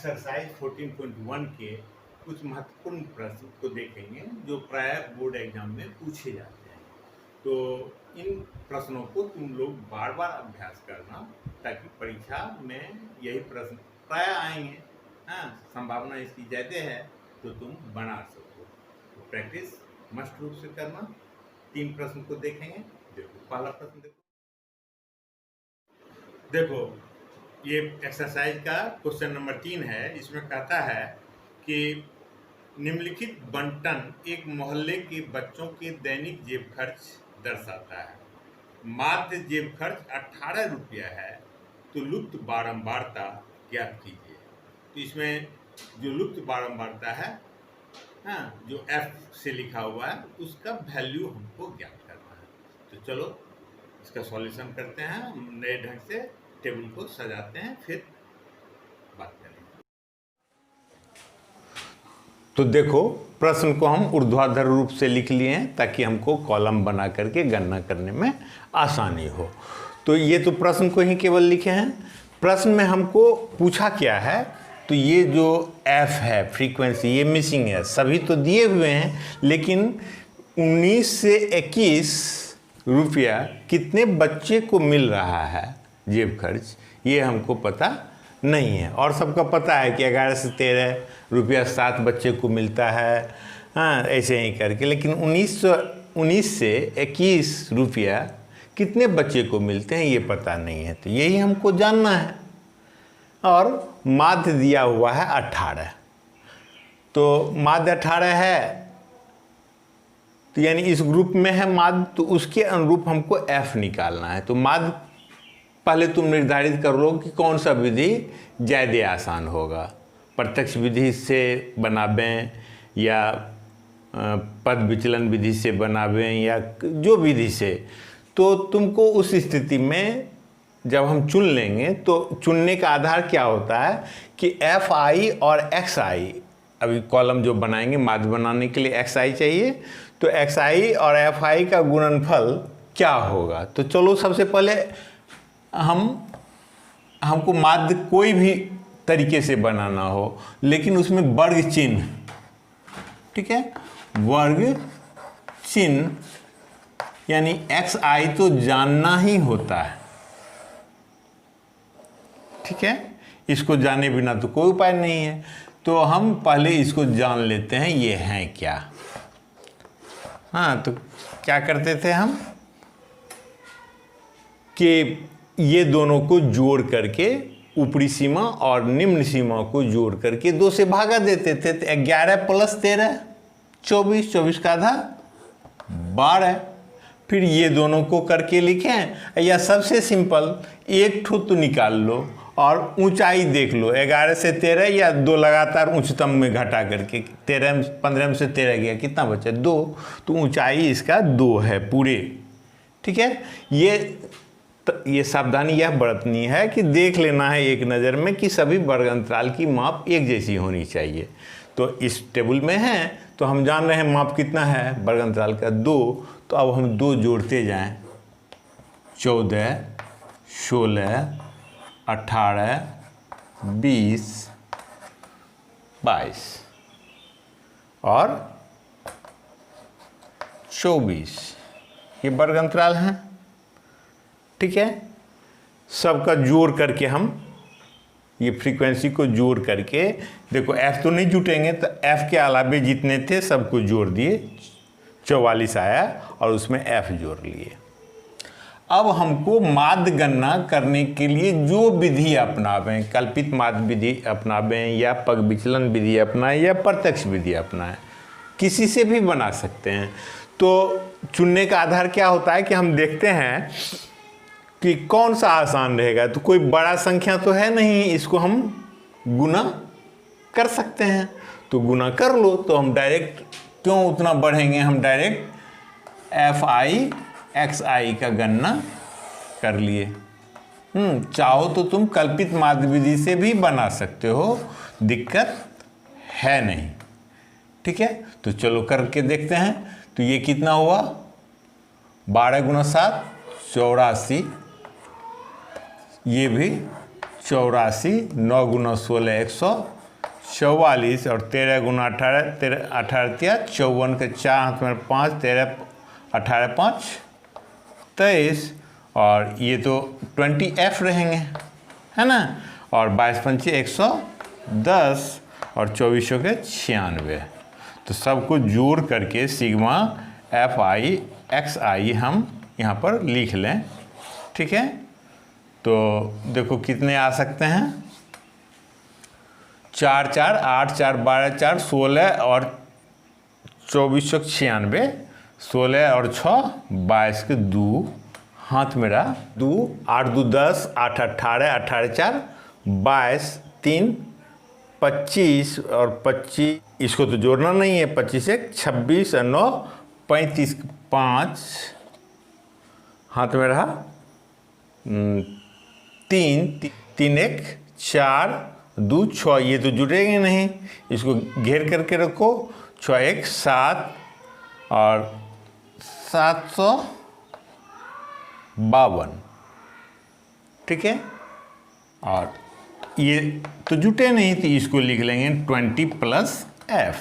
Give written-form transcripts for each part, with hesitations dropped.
Exercise 14.1 के कुछ महत्वपूर्ण प्रश्न को देखेंगे जो प्राय बोर्ड एग्जाम में पूछे जाते हैं। तो इन प्रश्नों को तुम लोग बार बार अभ्यास करना ताकि परीक्षा में यही प्रश्न प्राय आएंगे। हाँ, संभावना इसकी ज़्यादा है तो तुम बना सको। तो प्रैक्टिस मस्ट रूप से करना। 3 प्रश्न को देखेंगे। देखो पहला प्रश्न देखो ये एक्सरसाइज का क्वेश्चन नंबर 3 है। इसमें कहता है कि निम्नलिखित बंटन एक मोहल्ले के बच्चों के दैनिक जेब खर्च दर्शाता है। माध्य जेब खर्च 18 रुपया है तो लुप्त बारंबारता ज्ञात कीजिए। तो इसमें जो लुप्त बारंबारता है, हाँ, जो F से लिखा हुआ है उसका वैल्यू हमको ज्ञात करना है। तो चलो इसका सॉल्यूशन करते हैं। नए ढंग से टेबल को सजाते हैं, फिर बात करेंगे। तो देखो प्रश्न को हम ऊर्ध्वाधर रूप से लिख लिए हैं ताकि हमको कॉलम बना करके गणना करने में आसानी हो। तो ये तो प्रश्न को ही केवल लिखे हैं। प्रश्न में हमको पूछा क्या है, तो ये जो F है फ्रीक्वेंसी ये मिसिंग है। सभी तो दिए हुए हैं लेकिन 19 से 21 रुपया कितने बच्चे को मिल रहा है जेब खर्च, ये हमको पता नहीं है। और सबका पता है कि 11 से 13 रुपया 7 बच्चे को मिलता है, हाँ, ऐसे ही करके। लेकिन 19 से 21 रुपया कितने बच्चे को मिलते हैं ये पता नहीं है। तो यही हमको जानना है। और माध्य दिया हुआ है 18, तो माध्य 18 है तो यानी इस ग्रुप में है माध्य, तो उसके अनुरूप हमको F निकालना है। तो माध्य पहले तुम निर्धारित कर लो कि कौन सा विधि ज़्यादा आसान होगा। प्रत्यक्ष विधि से बनावें या पद विचलन विधि से बनावें या जो विधि से। तो तुमको उस स्थिति में जब हम चुन लेंगे तो चुनने का आधार क्या होता है कि FI और XI, अभी कॉलम जो बनाएंगे माध्य बनाने के लिए XI चाहिए, तो XI और FI का गुणनफल क्या होगा। तो चलो सबसे पहले हमको माध्य कोई भी तरीके से बनाना हो लेकिन उसमें वर्ग चिन्ह, ठीक है, वर्ग चिन्ह यानी XI तो जानना ही होता है, ठीक है। इसको जाने बिना तो कोई उपाय नहीं है। तो हम पहले इसको जान लेते हैं ये हैं क्या। हाँ, तो क्या करते थे हम कि ये दोनों को जोड़ करके ऊपरी सीमा और निम्न सीमा को जोड़ करके 2 से भागा देते थे। तो 11 + 13 24, 24 का आधा 12। फिर ये दोनों को करके लिखें या सबसे सिंपल एक ठो तो निकाल लो और ऊंचाई देख लो। 11 से 13 या 2 लगातार उच्चतम में घटा करके 15 में से 13 गया, कितना बचा 2। तो ऊंचाई इसका 2 है पूरे, ठीक है। ये सावधानी यह बरतनी है कि देख लेना है एक नज़र में कि सभी वर्ग अंतराल की माप एक जैसी होनी चाहिए। तो इस टेबल में है तो हम जान रहे हैं माप कितना है वर्ग अंतराल का 2। तो अब हम 2 जोड़ते जाएं, 14, 16, 18, 20, 22 और 24, ये वर्ग अंतराल हैं, ठीक है। सबका जोड़ करके हम ये फ्रीक्वेंसी को जोड़ करके देखो F तो नहीं जुटेंगे, तो F के अलावे जितने थे सबको जोड़ दिए, 44 आया और उसमें F जोड़ लिए। अब हमको माध्य गणना करने के लिए जो विधि अपनावें, कल्पित माध्य विधि अपनावें या पग विचलन विधि अपनाएं या प्रत्यक्ष विधि अपनाएं, किसी से भी बना सकते हैं। तो चुनने का आधार क्या होता है कि हम देखते हैं कि कौन सा आसान रहेगा। तो कोई बड़ा संख्या तो है नहीं, इसको हम गुना कर सकते हैं। तो गुना कर लो। तो हम डायरेक्ट क्यों उतना बढ़ेंगे, हम डायरेक्ट FI XI का गणना कर लिए। चाहो तो तुम कल्पित माध्य विधि से भी बना सकते हो, दिक्कत है नहीं, ठीक है। तो चलो करके देखते हैं। तो ये कितना हुआ, 12 × 7 84, ये भी 84, 9 गुना 16 144 और 13 गुना 18 18 54 के 4 हाथ में 5 13 18 5 23 और ये तो 20F रहेंगे, है ना। और 22 पंचे 110 और 24 के 96। तो सब कुछ जोड़ करके सिग्मा FI XI हम यहाँ पर लिख लें, ठीक है। तो देखो कितने आ सकते हैं, 4 4 8 4 12 4 16 और 2496, 16 और 6 22 के 2 हाथ मेरा 2 8 2 10 8 18 18 4 22 3 25 और 25, इसको तो जोड़ना नहीं है, 25 1 26 और 9 35 5 हाथ में रहा 3 3 1 4 2 6, ये तो जुड़ेंगे नहीं, इसको घेर करके रखो। 6 1 7 और 752, ठीक है। और ये तो जुटे नहीं थी, इसको लिख लेंगे 20 + F,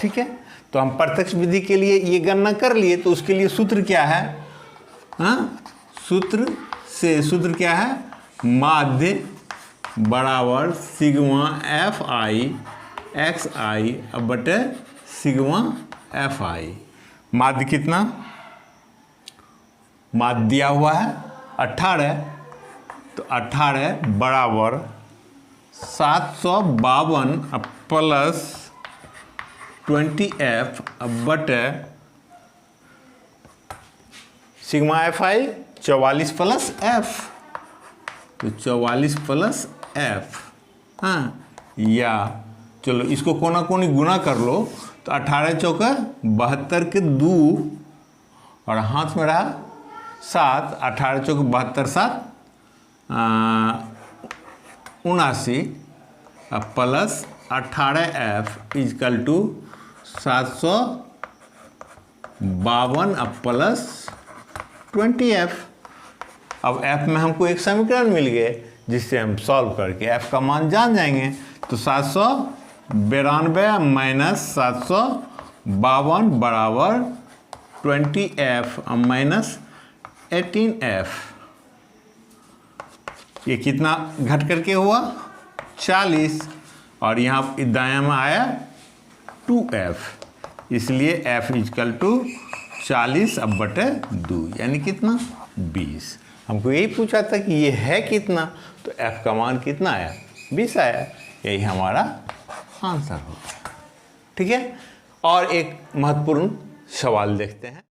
ठीक है। तो हम प्रत्यक्ष विधि के लिए ये गणना कर लिए, तो उसके लिए सूत्र क्या है, हाँ, सूत्र क्या है, माध्य बराबर सिग्मा FI XI बटे सिग्मा FI। माध्य कितना, माध्य दिया हुआ है 18, तो 18 बराबर 752 प्लस 20F बटे सिग्मा FI 44 + F, तो 44 + F, हाँ। या चलो इसको कोना कोनी गुना कर लो, तो 18 चौका 72 के 2 और हाथ में रहा 7, 18 चौका 72 7 79 प्लस 18F = 752 प्लस 20F। अब F में हमको एक समीकरण मिल गए जिससे हम सॉल्व करके F का मान जान जाएंगे। तो 792 माइनस 752 बराबर 20F माइनस 18F। ये कितना घट करके हुआ 40, और यहाँ दायां में आया 2F, इसलिए F = 40 बटे 2, यानी कितना 20। हमको यही पूछा था कि ये है कितना, तो F का मान कितना आया, 20 आया। यही हमारा आंसर होगा, ठीक है। और एक महत्वपूर्ण सवाल देखते हैं।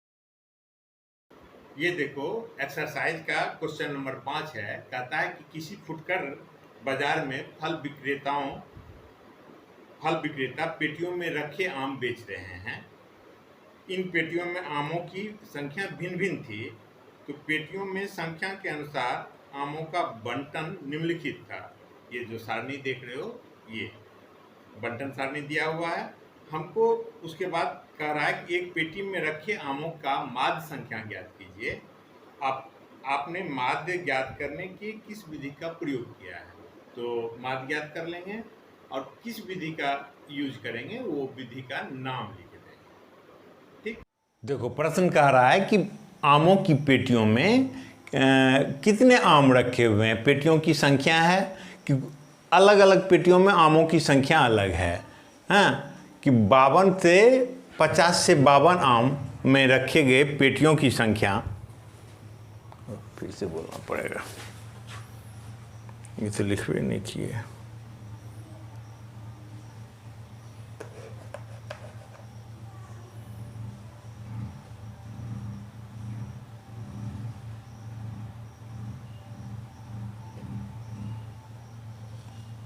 ये देखो एक्सरसाइज का क्वेश्चन नंबर 5 है। कहता है कि किसी फुटकर बाजार में फल विक्रेता पेटियों में रखे आम बेच रहे हैं। इन पेटियों में आमों की संख्या भिन्न भिन्न थी, तो पेटियों में संख्या के अनुसार आमों का बंटन निम्नलिखित था। ये जो सारणी देख रहे हो, ये बंटन सारणी दिया हुआ है। हमको उसके बाद कह रहा है कि एक पेटी में रखे आमों का माध्य संख्या ज्ञात कीजिए। आपने माध्य ज्ञात करने की किस विधि का प्रयोग किया है, तो माध्य ज्ञात कर लेंगे और किस विधि का यूज करेंगे वो विधि का नाम लिख देंगे, ठीक। देखो प्रश्न कह रहा है कि आमों की पेटियों में कितने आम रखे हुए हैं। पेटियों की संख्या है कि अलग अलग पेटियों में आमों की संख्या अलग है, हाँ, कि 52 से 50 से 52 आम में रखे गए पेटियों की संख्या, फिर से बोलना पड़ेगा, ये तो लिख भी नहीं किए।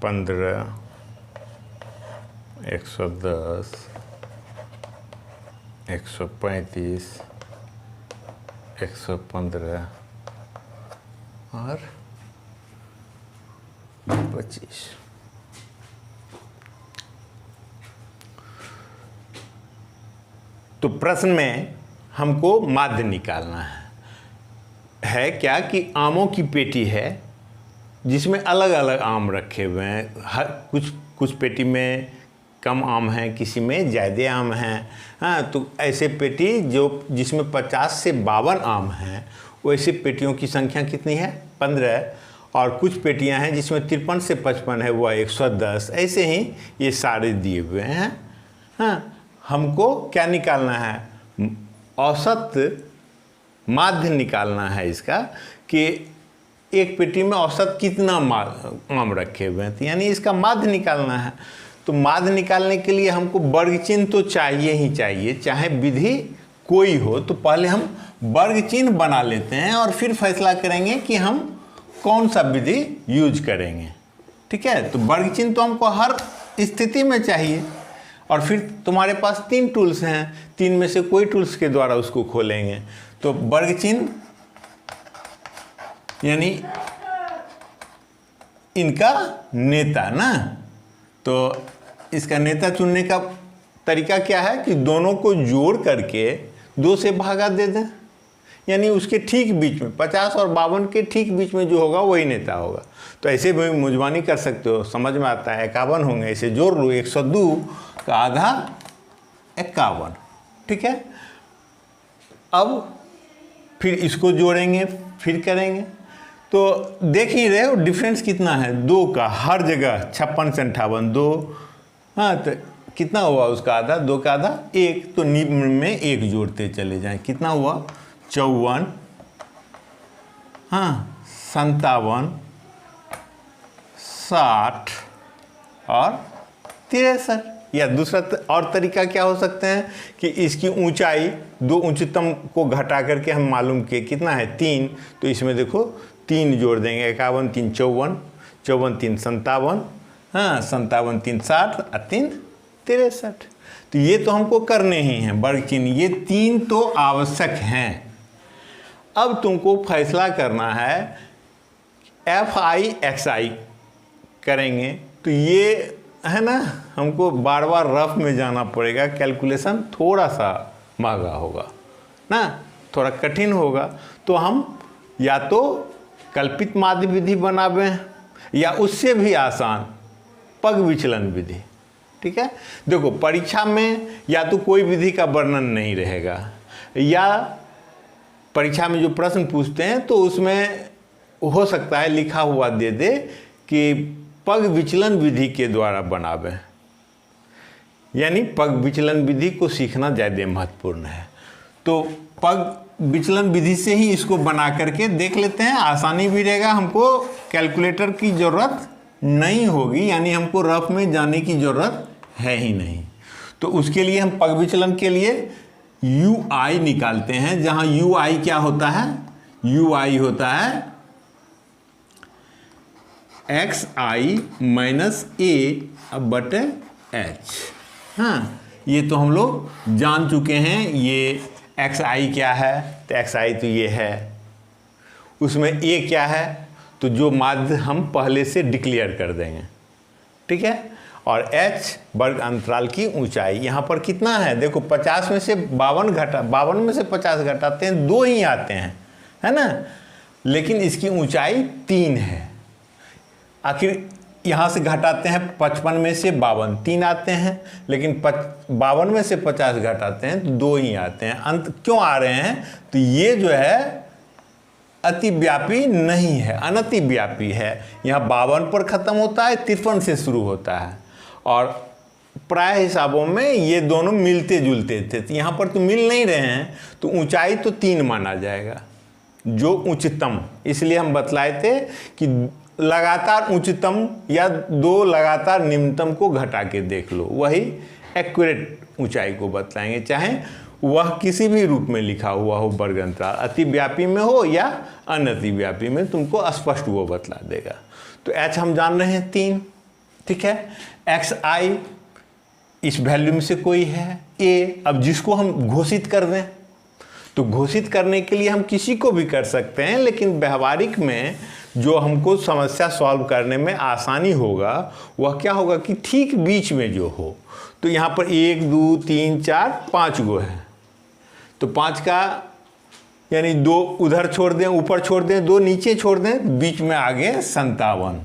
पंद्रह 110 135 115 और 25। तो प्रश्न में हमको माध्य निकालना है क्या कि आमों की पेटी है जिसमें अलग अलग आम रखे हुए हैं। हर कुछ पेटी में कम आम हैं, किसी में ज़्यादा आम हैं। हाँ, तो ऐसे पेटी जिसमें 50 से 52 आम हैं, वैसे पेटियों की संख्या कितनी है? 15। और कुछ पेटियां हैं जिसमें 53 से 55 है, वह 110। ऐसे ही ये सारे दिए हुए हैं। हाँ, हमको क्या निकालना है? औसत माध्य निकालना है इसका, कि एक पेटी में औसत कितना आम रखे हुए हैं, यानी इसका माध्य निकालना है। तो माध्य निकालने के लिए हमको वर्ग चिन्ह तो चाहिए ही चाहिए, चाहे विधि कोई हो। तो पहले हम वर्ग चिन्ह बना लेते हैं और फिर फैसला करेंगे कि हम कौन सा विधि यूज करेंगे। ठीक है, तो वर्ग चिन्ह तो हमको हर स्थिति में चाहिए। और फिर तुम्हारे पास 3 टूल्स हैं, 3 में से कोई टूल्स के द्वारा उसको खोलेंगे। तो वर्ग चिन्ह यानी इनका नेता ना, तो इसका नेता चुनने का तरीका क्या है कि दोनों को जोड़ करके 2 से भागा दे दें, यानी उसके ठीक बीच में 50 और 52 के ठीक बीच में जो होगा वही नेता होगा। तो ऐसे भी मुजबानी कर सकते हो, समझ में आता है। 51 होंगे, ऐसे जोड़ लो, 102 का आधा 51। ठीक है, अब फिर इसको जोड़ेंगे, फिर करेंगे। तो देख ही रहे हो डिफरेंस कितना है, 2 का हर जगह 56 से 58 2। हाँ, तो कितना हुआ उसका आधा? 2 का आधा 1। तो निम्न में 1 जोड़ते चले जाएं, कितना हुआ? 54, हाँ 57, 60 और 63। या दूसरा और तरीका क्या हो सकते हैं कि इसकी ऊंचाई 2 उच्चतम को घटा करके हम मालूम किए कितना है? 3। तो इसमें देखो 3 जोड़ देंगे, 51 3 54, 54 3 57, हाँ 57 3 60 और 3 63। तो ये तो हमको करने ही हैं वर्ग चिन्ह, ये 3 तो आवश्यक हैं। अब तुमको फैसला करना है FI XI करेंगे, तो ये है ना, हमको बार बार रफ में जाना पड़ेगा, कैलकुलेशन थोड़ा सा महंगा होगा ना, थोड़ा कठिन होगा। तो हम या तो कल्पित माध्य विधि बनावें या उससे भी आसान पग विचलन विधि। ठीक है, देखो परीक्षा में या तो कोई विधि का वर्णन नहीं रहेगा, या परीक्षा में जो प्रश्न पूछते हैं तो उसमें हो सकता है लिखा हुआ दे दे कि पग विचलन विधि के द्वारा बनावें, यानी पग विचलन विधि को सीखना ज़्यादा महत्वपूर्ण है। तो पग विचलन विधि से ही इसको बना करके देख लेते हैं, आसानी भी रहेगा, हमको कैलकुलेटर की ज़रूरत नहीं होगी, यानी हमको रफ में जाने की ज़रूरत है ही नहीं। तो उसके लिए हम पग विचलन के लिए UI निकालते हैं, जहाँ UI क्या होता है? UI होता है XI माइनस A/H। हाँ, ये तो हम लोग जान चुके हैं। ये XI क्या है? तो XI तो ये है, उसमें A क्या है? तो जो माध्य हम पहले से डिक्लेयर कर देंगे। ठीक है, और H वर्ग अंतराल की ऊंचाई। यहाँ पर कितना है? देखो 50 में से 52 घटा, 52 में से 50 घटाते हैं 2 ही आते हैं, है ना, लेकिन इसकी ऊंचाई 3 है। आखिर यहाँ से घटाते हैं 55 में से 52, 3 आते हैं, लेकिन 52 में से 50 घटाते हैं तो 2 ही आते हैं। अंत क्यों आ रहे हैं? तो ये जो है अतिव्यापी नहीं है, अनतिव्यापी है। यहाँ 52 पर ख़त्म होता है, 53 से शुरू होता है, और प्राय हिसाबों में ये दोनों मिलते जुलते थे। तो यहाँ पर तो मिल नहीं रहे हैं, तो ऊंचाई तो 3 माना जाएगा, जो उच्चतम। इसलिए हम बतलाए थे कि लगातार उच्चतम या 2 लगातार निम्नतम को घटा के देख लो, वही एक्यूरेट ऊंचाई को बतलाएंगे, चाहे वह किसी भी रूप में लिखा हुआ हो, वर्ग अंतराल अतिव्यापी में हो या अनतिव्यापी में, तुमको स्पष्ट वो बतला देगा। तो H हम जान रहे हैं 3। ठीक है, XI इस वैल्यू में से कोई है, A। अब जिसको हम घोषित कर दें, तो घोषित करने के लिए हम किसी को भी कर सकते हैं, लेकिन व्यवहारिक में जो हमको समस्या सॉल्व करने में आसानी होगा वह क्या होगा कि ठीक बीच में जो हो। तो यहाँ पर 1 2 3 4 5 गो है, तो 5 का यानी 2 उधर छोड़ दें, ऊपर छोड़ दें, 2 नीचे छोड़ दें, बीच में आ गए 57।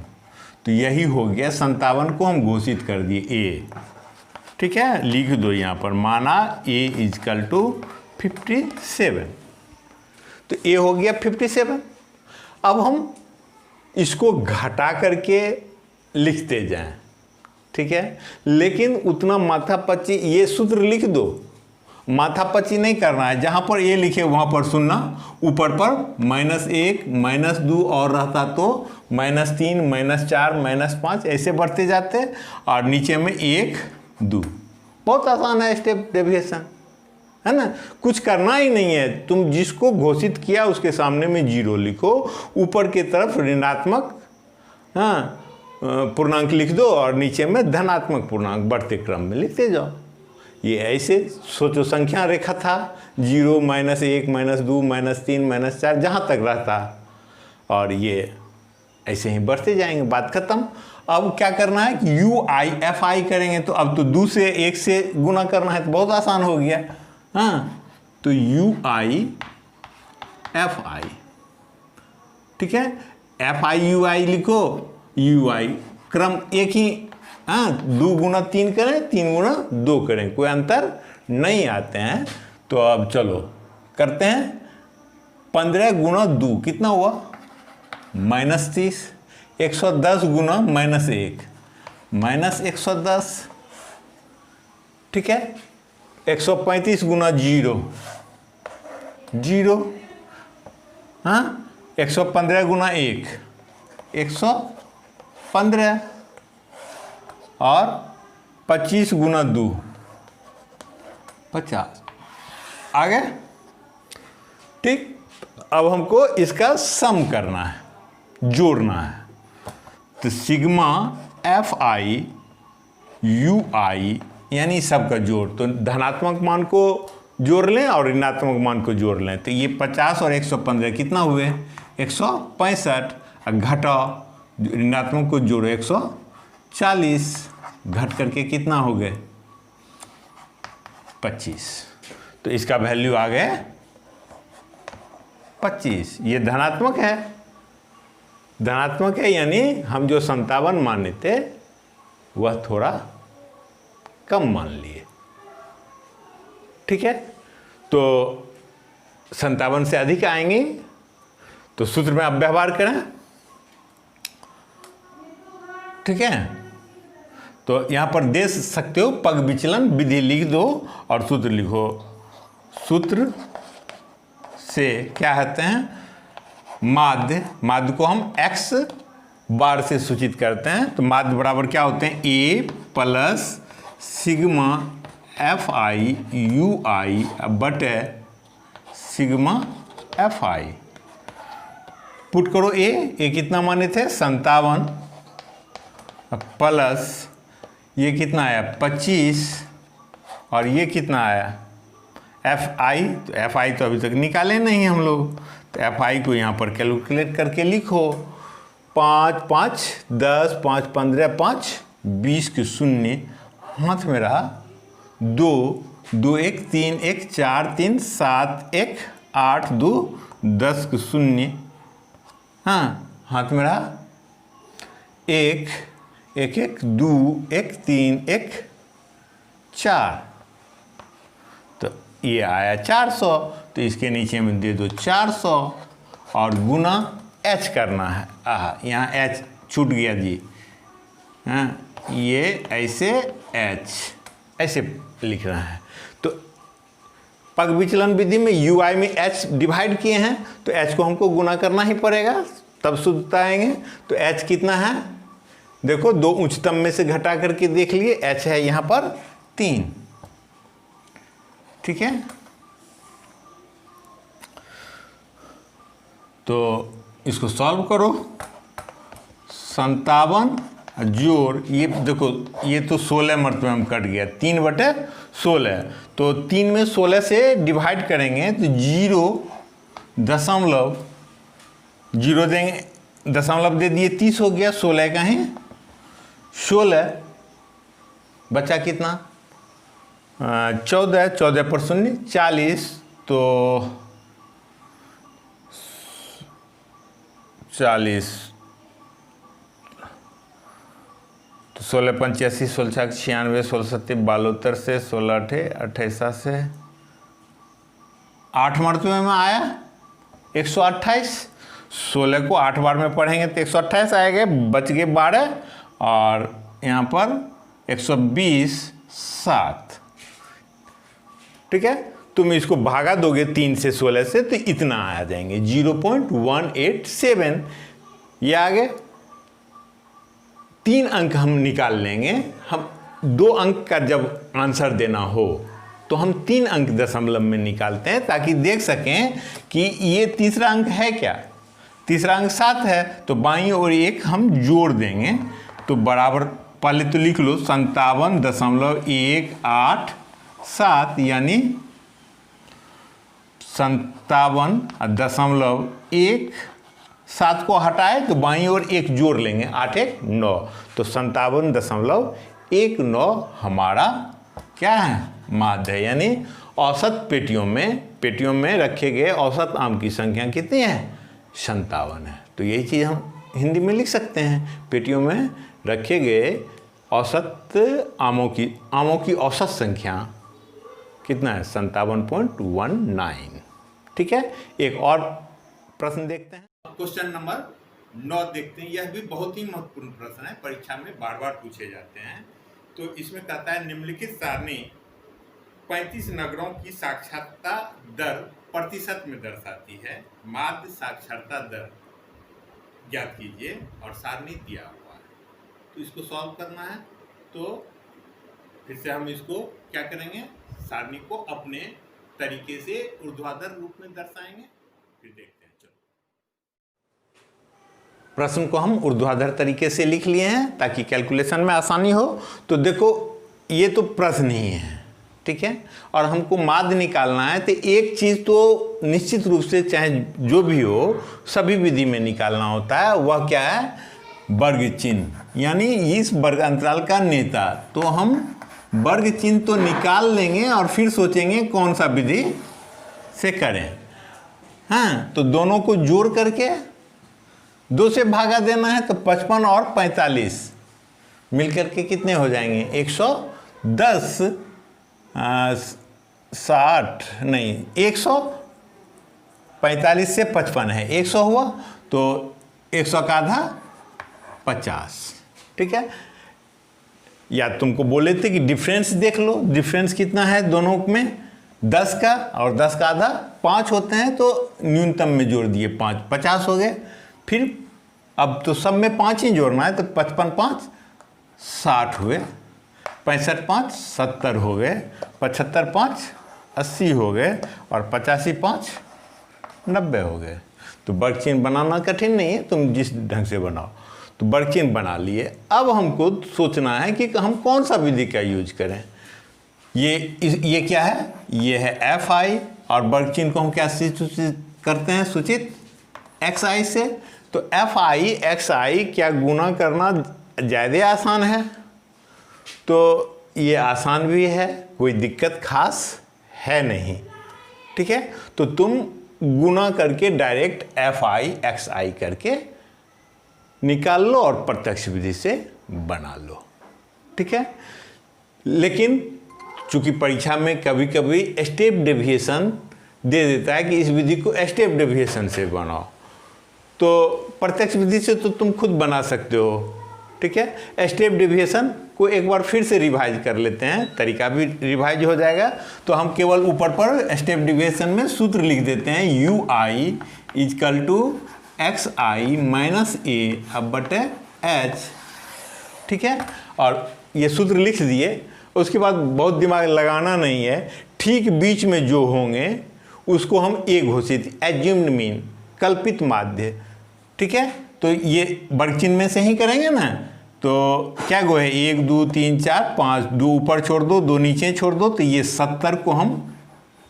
तो यही हो गया, 57 को हम घोषित कर दिए ए। ठीक है, लिख दो यहाँ पर, माना ए इजकल टू 57। तो ए हो गया 57। अब हम इसको घटा करके लिखते जाएं, ठीक है, लेकिन उतना माथापच्ची, ये सूत्र लिख दो, माथापच्ची नहीं करना है। जहाँ पर ए लिखे वहाँ पर सुनना, ऊपर पर -1 -2 और रहता तो -3 -4 -5 ऐसे बढ़ते जाते, और नीचे में 1 2। बहुत आसान है स्टेप डेविएशन, है ना, कुछ करना ही नहीं है। तुम जिसको घोषित किया उसके सामने में 0 लिखो, ऊपर की तरफ ऋणात्मक पूर्णांक लिख दो, और नीचे में धनात्मक पूर्णांक बढ़ते क्रम में लिखते जाओ। ये ऐसे सोचो, संख्या रेखा था 0 -1 -2 -3 -4 जहाँ तक रहता, और ये ऐसे ही बढ़ते जाएंगे, बात खत्म। अब क्या करना है कि UI/FI करेंगे, तो अब तो 2 से 1 से गुना करना है, तो बहुत आसान हो गया। हाँ, तो UI/FI, ठीक है, FI UI लिखो, UI क्रम एक ही, 2 गुना 3 करें, 3 गुना 2 करें, कोई अंतर नहीं आते हैं। तो अब चलो करते हैं, 15 गुना 2 कितना हुआ, -30। 110 गुना -1 -110, ठीक है। 135 गुना 0 0, 115 गुना 1 115, और 25 गुना 2 50 आ गए। ठीक, अब हमको इसका सम करना है, जोड़ना है। तो सिग्मा FI UI यानी सबका जोड़, तो धनात्मक मान को जोड़ लें और ऋणात्मक मान को जोड़ लें। तो ये 50 और 115 कितना हुए, 165। घटाओ, ऋणात्मक को जोड़ो, 140, घट करके कितना हो गए, 25। तो इसका वैल्यू आ गया 25। ये धनात्मक है, धनात्मक है, यानी हम जो 57 माने थे वह थोड़ा कम मान लिए। ठीक है, तो 57 से अधिक आएंगे, तो सूत्र में आप व्यवहार करें। ठीक है, तो यहां पर दे सकते हो, पग विचलन विधि लिख दो और सूत्र लिखो। सूत्र से क्या कहते हैं, माध्य को हम x बार से सूचित करते हैं। तो माध्य बराबर क्या होते हैं, a plus sigma FI UI बटे सिग्मा FI। पुट करो, a कितना माने थे, 57, प्लस ये कितना आया 25, और ये कितना आया FI। तो FI तो अभी तक निकाले नहीं हम लोग, तो FI को यहाँ पर कैलकुलेट करके लिखो। 5 5 10, 5 15, 5 20 के शून्य हाथ में रहा, 2 2 1 3 1 4 3 7 1 8 2 10 के शून्य, हाथ में रहा, 1 1 1 2 1 3 1 4। तो ये आया 400, तो इसके नीचे में दे दो 400 और गुना h करना है। यहाँ h छूट गया जी, ये ऐसे h ऐसे लिखना है। तो पग विचलन विधि में UI में h डिवाइड किए हैं, तो h को हमको गुना करना ही पड़ेगा, तब शुद्धता आएंगे। तो h कितना है, देखो 2 उच्चतम में से घटा करके देख लिए, h है यहाँ पर 3। ठीक है, तो इसको सॉल्व करो। 57 जोड़, ये देखो ये तो 16 मरतबे में कट गया, 3/16। तो 3 में 16 से डिवाइड करेंगे तो 0 देंगे, दशमलव दे दिए, 30 हो गया, 16 का ही 16 बचा कितना, 14 14 पर 0 40। तो 40, तो 16 85, 16 96, 16 7 72 से 16 8 28 से 8 मरतबे में आया 128। 16 को 8 बार में पढ़ेंगे तो 128 आएगा, बच गए 12 और यहाँ पर 120 7। ठीक है, तुम इसको भागा दोगे 3 से 16 से तो इतना आ जाएंगे 0.187। ये आ गए। 3 अंक हम निकाल लेंगे। हम 2 अंक का जब आंसर देना हो तो हम 3 अंक दशमलव में निकालते हैं ताकि देख सकें कि ये तीसरा अंक है क्या। तीसरा अंक 7 है तो बाईं ओर 1 हम जोड़ देंगे तो बराबर, पहले तो लिख लो 57.187 यानी 57.17 को हटाए तो बाईं ओर 1 जोड़ लेंगे, 8 1 9, तो 57.19 हमारा क्या है, माध्य है। यानी औसत पेटियों में रखे गए औसत आम की संख्या कितनी है, 57 है। तो यही चीज़ हम हिंदी में लिख सकते हैं, पेटियों में रखे गए औसत आमों की औसत संख्या कितना है, 57.19। ठीक है, एक और प्रश्न देखते हैं। क्वेश्चन नंबर 9 देखते हैं। यह भी बहुत ही महत्वपूर्ण प्रश्न है, परीक्षा में बार बार पूछे जाते हैं। तो इसमें कहता है निम्नलिखित सारणी 35 नगरों की साक्षरता दर प्रतिशत में दर्शाती है, माध्य साक्षरता दर ज्ञात कीजिए और सारणी दिया हुआ है। तो इसको सॉल्व करना है। तो फिर से हम इसको क्या करेंगे, सारणी को अपने तरीके से ऊर्ध्वाधर रूप में दर्शाएंगे, फिर देखते हैं। चलो, प्रश्न को हम ऊर्ध्वाधर तरीके से लिख लिए हैं ताकि कैलकुलेशन में आसानी हो। तो देखो, ये तो प्रश्न ही है, ठीक है, और हमको माध्य निकालना है। तो एक चीज़ तो निश्चित रूप से चाहे जो भी हो सभी विधि में निकालना होता है, वह क्या है, वर्ग चिन्ह, यानी इस वर्ग अंतराल का नेता। तो हम वर्ग चिन्ह तो निकाल लेंगे और फिर सोचेंगे कौन सा विधि से करें। हाँ, तो दोनों को जोड़ करके 2 से भागा देना है तो 55 और 45 मिलकर के कितने हो जाएंगे, 110 60 नहीं 145 से 55 है, 100 हुआ तो 100 का आधा 50। ठीक है, या तुमको बोले थे कि डिफरेंस देख लो, डिफरेंस कितना है दोनों में, 10 का और 10 का आधा 5 होते हैं, तो न्यूनतम में जोड़ दिए 5, 50 हो गए। फिर अब तो सब में 5 ही जोड़ना है, तो 55 5 60 हुए, 65 5 70 हो गए, 75 5 80 हो गए और 85 5 90 हो गए। तो वर्ग चिन्ह बनाना कठिन नहीं है, तुम जिस ढंग से बनाओ। तो वर्ग चिन्ह बना लिए। अब हमको सोचना है कि हम कौन सा विधि का यूज करें। ये क्या है, ये है FI, और वर्ग चिन्ह को हम क्या सूचित करते हैं, सूचित XI से। तो FI XI क्या गुना करना ज़्यादा आसान है, तो ये आसान भी है, कोई दिक्कत खास है नहीं। ठीक है, तो तुम गुना करके डायरेक्ट FI XI करके निकाल लो और प्रत्यक्ष विधि से बना लो। ठीक है, लेकिन चूंकि परीक्षा में कभी कभी स्टेप डेविएशन दे देता है कि इस विधि को स्टेप डेविएशन से बनाओ, तो प्रत्यक्ष विधि से तो तुम खुद बना सकते हो। ठीक है, स्टेप डेविएशन को एक बार फिर से रिवाइज कर लेते हैं, तरीका भी रिवाइज हो जाएगा। तो हम केवल ऊपर पर स्टेप डेविएशन में सूत्र लिख देते हैं, UI = XI - A अब बटे H। ठीक है, और ये सूत्र लिख दिए। उसके बाद बहुत दिमाग लगाना नहीं है, ठीक बीच में जो होंगे उसको हम A घोषित, एज्यूम्ड मीन, कल्पित माध्य। ठीक है, तो ये वर्ग चिन्ह में से ही करेंगे ना, तो क्या गो है, 1 2 3 4 5, 2 ऊपर छोड़ दो, 2 नीचे छोड़ दो, तो ये 70 को हम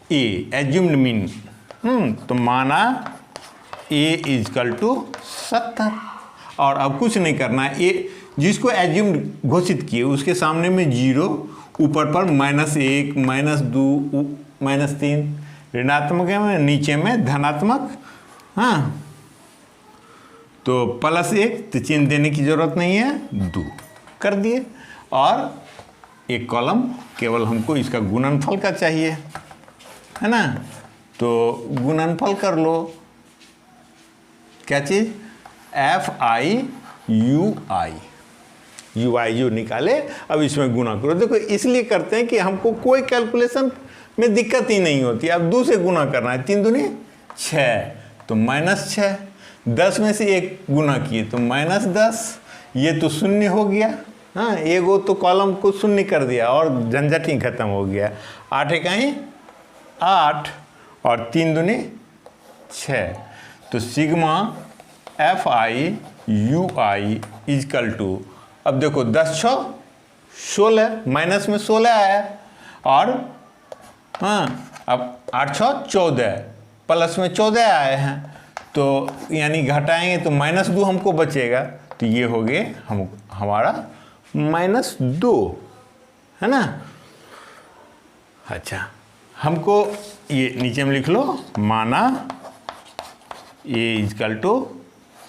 A एज्यूम्ड मीन, तो माना A = 70। और अब कुछ नहीं करना है, ए जिसको एज्यूम्ड घोषित किए उसके सामने में 0, ऊपर पर -1 -2 -3 ऋणात्मक है, नीचे में धनात्मक। हाँ, तो +1 तो चिन्ह देने की ज़रूरत नहीं है, 2 कर दिए। और एक कॉलम केवल हमको इसका गुणनफल का चाहिए, है ना। तो गुणनफल कर लो, क्या चीज़, FI UI जो निकाले अब इसमें गुना करो। देखो इसलिए करते हैं कि हमको कोई कैलकुलेशन में दिक्कत ही नहीं होती। अब 2 से गुना करना है, 3 दूनी 6, तो -6, 10 में से 1 गुना किए तो -10, ये तो शून्य हो गया। हाँ, एगो तो कॉलम को शून्य कर दिया और झंझट ही खत्म हो गया। 8 इकाई 8 और 3 दूनी 6, तो sigma FI UI is equal to, अब देखो 10 6 16, माइनस में 16 आया और हाँ अब 8 6 14, प्लस में 14 आए हैं, तो यानी घटाएंगे तो -2 हमको बचेगा। तो ये हो गए हमारा -2, है ना। अच्छा, हमको ये नीचे में लिख लो, माना ये इजकल टू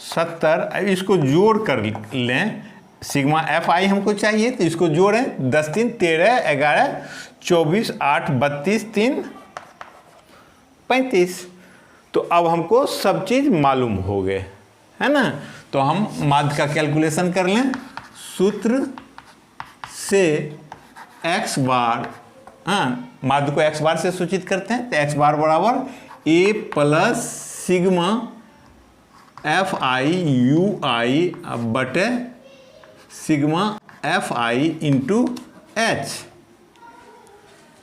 70। अब इसको जोड़ कर लें, सिग्मा FI हमको चाहिए तो इसको जोड़ें, 10 3 13 11 24 8 32 3 35। तो अब हमको सब चीज़ मालूम हो गए, है ना। तो हम माध्य का कैलकुलेशन कर लें। सूत्र से x बार, हाँ माध्य को x बार से सूचित करते हैं, तो x बार बराबर a plus sigma FI UI बटे sigma FI into h।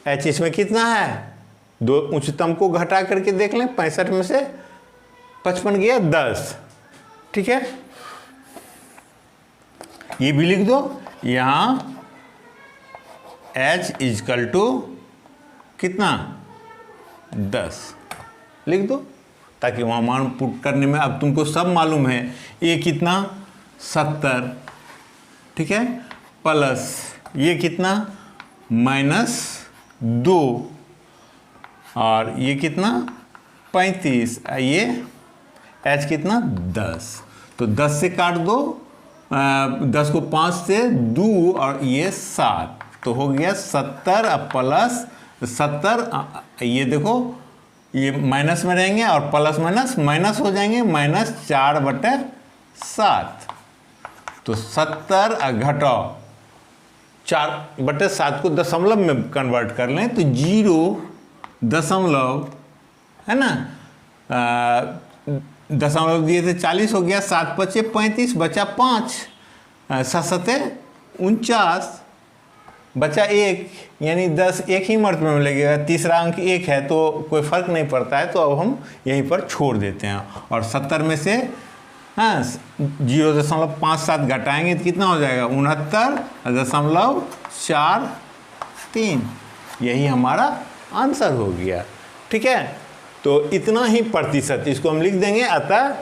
h इसमें कितना है, 2 उच्चतम को घटा करके देख लें, 65 में से 55 गया 10, ठीक है। ये भी लिख दो, यहाँ h इजकल टू कितना 10 लिख दो, ताकि वहाँ मान पुट करने में अब तुमको सब मालूम है। ये कितना 70, ठीक है, प्लस ये कितना -2 और ये कितना 35, ये h कितना 10, तो 10 से काट दो, 10 को 5 से 2 और ये 7, तो हो गया 70 प्लस 70। ये देखो ये माइनस में रहेंगे और प्लस माइनस माइनस हो जाएंगे, -4/7, तो 70 घटाओ 4/7 को दशमलव में कन्वर्ट कर लें तो 0 है ना, दशमलव दिए थे 40 हो गया, 7 × 5 = 35, बचा 5, 7 × 7 = 49, बचा 1, यानी 10 एक ही मर्तबे में लगेगा। तीसरा अंक 1 है तो कोई फर्क नहीं पड़ता है, तो अब हम यहीं पर छोड़ देते हैं। और 70 में से हाँ 0.57 घटाएंगे तो कितना हो जाएगा 69.43, यही हमारा आंसर हो गया, ठीक है। तो इतना ही प्रतिशत इसको हम लिख देंगे। अतः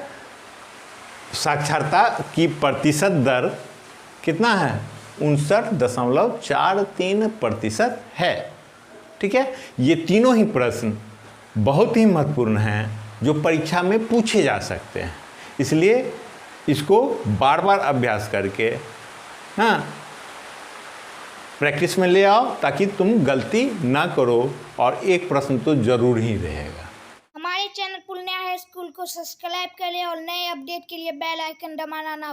साक्षरता की प्रतिशत दर कितना है, 59.43% है, ठीक है। ये तीनों ही प्रश्न बहुत ही महत्वपूर्ण हैं जो परीक्षा में पूछे जा सकते हैं, इसलिए इसको बार बार अभ्यास करके हाँ प्रैक्टिस में ले आओ, ताकि तुम गलती ना करो, और एक प्रश्न तो जरूर ही रहेगा। हमारे चैनल पुलनिया हाई स्कूल को सब्सक्राइब करें और नए अपडेट के लिए बेल आइकन दबाना ना